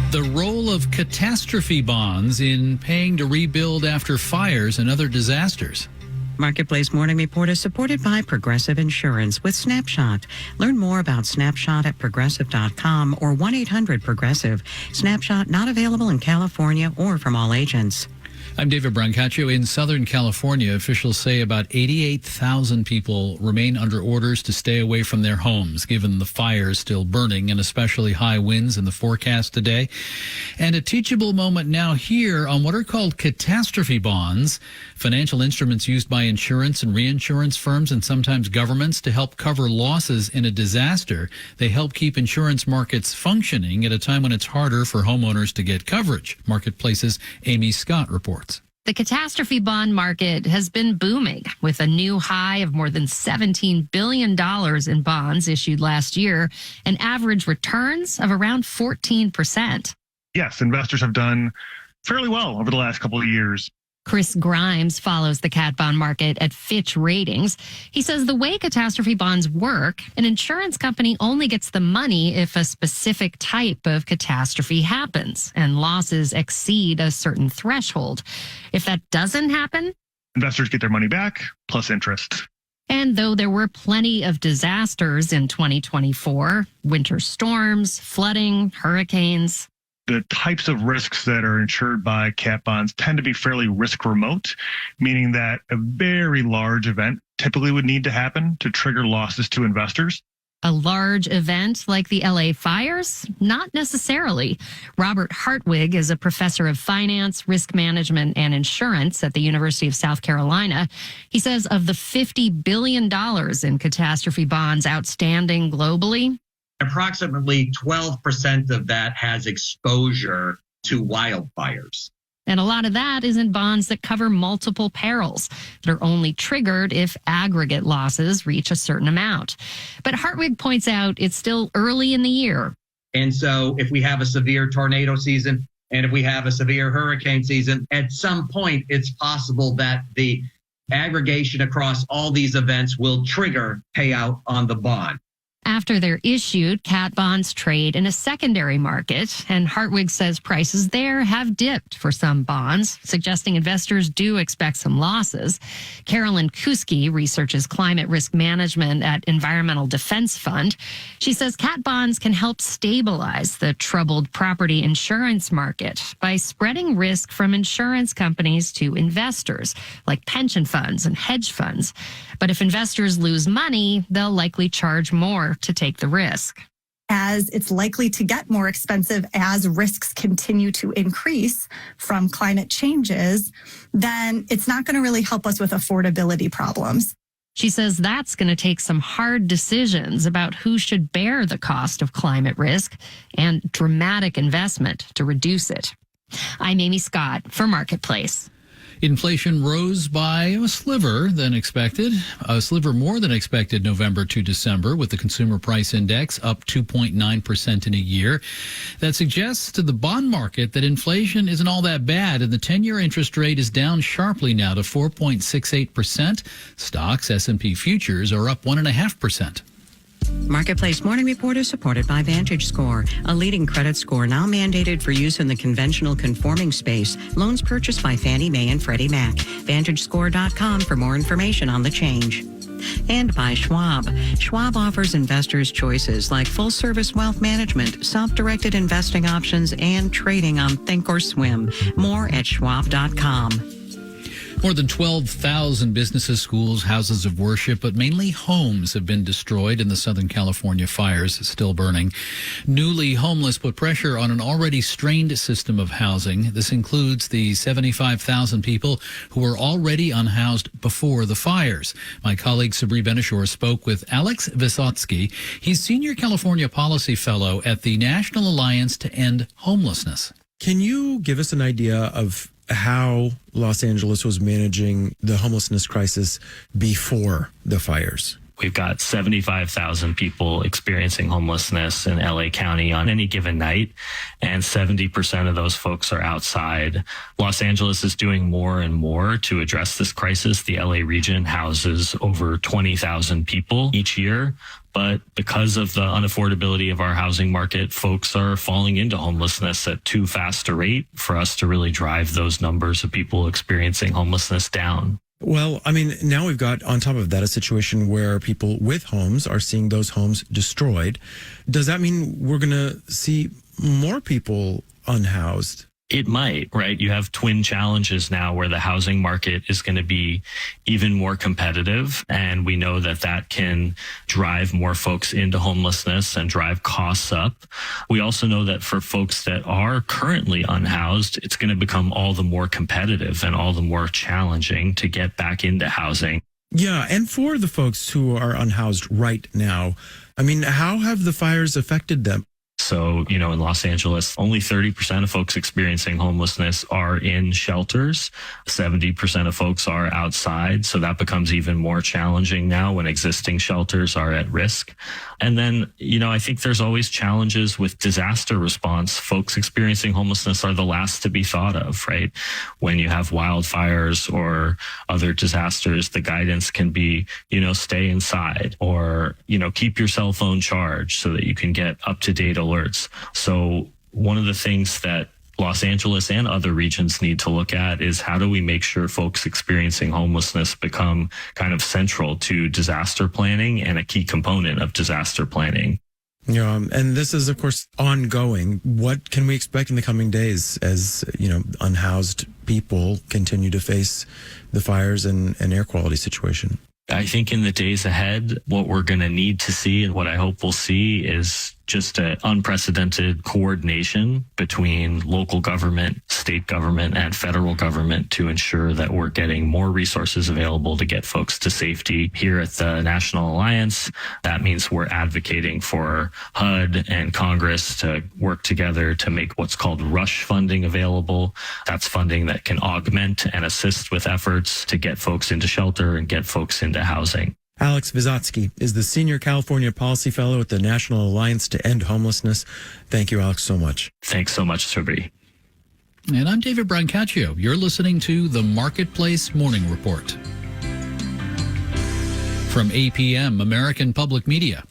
The role of catastrophe bonds in paying to rebuild after fires and other disasters. Marketplace Morning Report is supported by Progressive Insurance with Snapshot. Learn more about Snapshot at progressive.com or 1-800-PROGRESSIVE. Snapshot not available in California or from all agents. I'm David Brancaccio. In Southern California, officials say about 88,000 people remain under orders to stay away from their homes, given the fires still burning and especially high winds in the forecast today. And a teachable moment now here on what are called catastrophe bonds, financial instruments used by insurance and reinsurance firms and sometimes governments to help cover losses in a disaster. They help keep insurance markets functioning at a time when it's harder for homeowners to get coverage. Marketplace's Amy Scott reports. The catastrophe bond market has been booming, with a new high of more than $17 billion in bonds issued last year and average returns of around 14%. Yes, investors have done fairly well over the last couple of years. Chris Grimes follows the cat bond market at Fitch Ratings. He says the way catastrophe bonds work, an insurance company only gets the money if a specific type of catastrophe happens and losses exceed a certain threshold. If that doesn't happen, investors get their money back plus interest. And though there were plenty of disasters in 2024, winter storms, flooding, hurricanes, the types of risks that are insured by cat bonds tend to be fairly risk remote, meaning that a very large event typically would need to happen to trigger losses to investors. A large event like the LA fires? Not necessarily. Robert Hartwig is a professor of finance, risk management, and insurance at the University of South Carolina. He says of the $50 billion in catastrophe bonds outstanding globally, approximately 12% of that has exposure to wildfires. And a lot of that is in bonds that cover multiple perils that are only triggered if aggregate losses reach a certain amount. But Hartwig points out it's still early in the year. And so if we have a severe tornado season and if we have a severe hurricane season, at some point it's possible that the aggregation across all these events will trigger payout on the bond. After they're issued, cat bonds trade in a secondary market, and Hartwig says prices there have dipped for some bonds, suggesting investors do expect some losses. Carolyn Kuski researches climate risk management at Environmental Defense Fund. She says cat bonds can help stabilize the troubled property insurance market by spreading risk from insurance companies to investors, like pension funds and hedge funds. But if investors lose money, they'll likely charge more to take the risk. As it's likely to get more expensive as risks continue to increase from climate changes, then it's not going to really help us with affordability problems. She says that's going to take some hard decisions about who should bear the cost of climate risk and dramatic investment to reduce it. I'm Amy Scott for Marketplace. Inflation rose by a sliver more than expected November to December, with the Consumer Price Index up 2.9% in a year. That suggests to the bond market that inflation isn't all that bad, and the 10-year interest rate is down sharply now to 4.68%. Stocks, S&P futures, are up 1.5%. Marketplace Morning Report is supported by VantageScore, a leading credit score now mandated for use in the conventional conforming space. Loans purchased by Fannie Mae and Freddie Mac. VantageScore.com for more information on the change. And by Schwab. Schwab offers investors choices like full-service wealth management, self-directed investing options, and trading on Thinkorswim. More at Schwab.com. More than 12,000 businesses, schools, houses of worship, but mainly homes have been destroyed in the Southern California fires still burning. Newly homeless put pressure on an already strained system of housing. This includes the 75,000 people who were already unhoused before the fires. My colleague Sabri Benishore spoke with Alex Vysotsky. He's Senior California Policy Fellow at the National Alliance to End Homelessness. Can you give us an idea of how Los Angeles was managing the homelessness crisis before the fires? We've got 75,000 people experiencing homelessness in LA County on any given night, and 70% of those folks are outside. Los Angeles is doing more and more to address this crisis. The LA region houses over 20,000 people each year. But because of the unaffordability of our housing market, folks are falling into homelessness at too fast a rate for us to really drive those numbers of people experiencing homelessness down. Well, I mean, now we've got on top of that a situation where people with homes are seeing those homes destroyed. Does that mean we're going to see more people unhoused? It might, right? You have twin challenges now where the housing market is going to be even more competitive. And we know that that can drive more folks into homelessness and drive costs up. We also know that for folks that are currently unhoused, it's going to become all the more competitive and all the more challenging to get back into housing. Yeah. And for the folks who are unhoused right now, I mean, how have the fires affected them? So, in Los Angeles, only 30% of folks experiencing homelessness are in shelters. 70% of folks are outside. So that becomes even more challenging now when existing shelters are at risk. And then, I think there's always challenges with disaster response. Folks experiencing homelessness are the last to be thought of, right? When you have wildfires or other disasters, the guidance can be, stay inside or, keep your cell phone charged so that you can get up-to-date alerts. So one of the things that Los Angeles and other regions need to look at is how do we make sure folks experiencing homelessness become kind of central to disaster planning and a key component of disaster planning. Yeah, and this is, of course, ongoing. What can we expect in the coming days as, unhoused people continue to face the fires and air quality situation? I think in the days ahead, what we're going to need to see and what I hope we'll see is just an unprecedented coordination between local government, state government, and federal government to ensure that we're getting more resources available to get folks to safety. Here at the National Alliance, that means we're advocating for HUD and Congress to work together to make what's called rush funding available. That's funding that can augment and assist with efforts to get folks into shelter and get folks into housing. Alex Vysotsky is the Senior California Policy Fellow at the National Alliance to End Homelessness. Thank you, Alex, so much. Thanks so much, Toby. And I'm David Brancaccio. You're listening to the Marketplace Morning Report. From APM, American Public Media.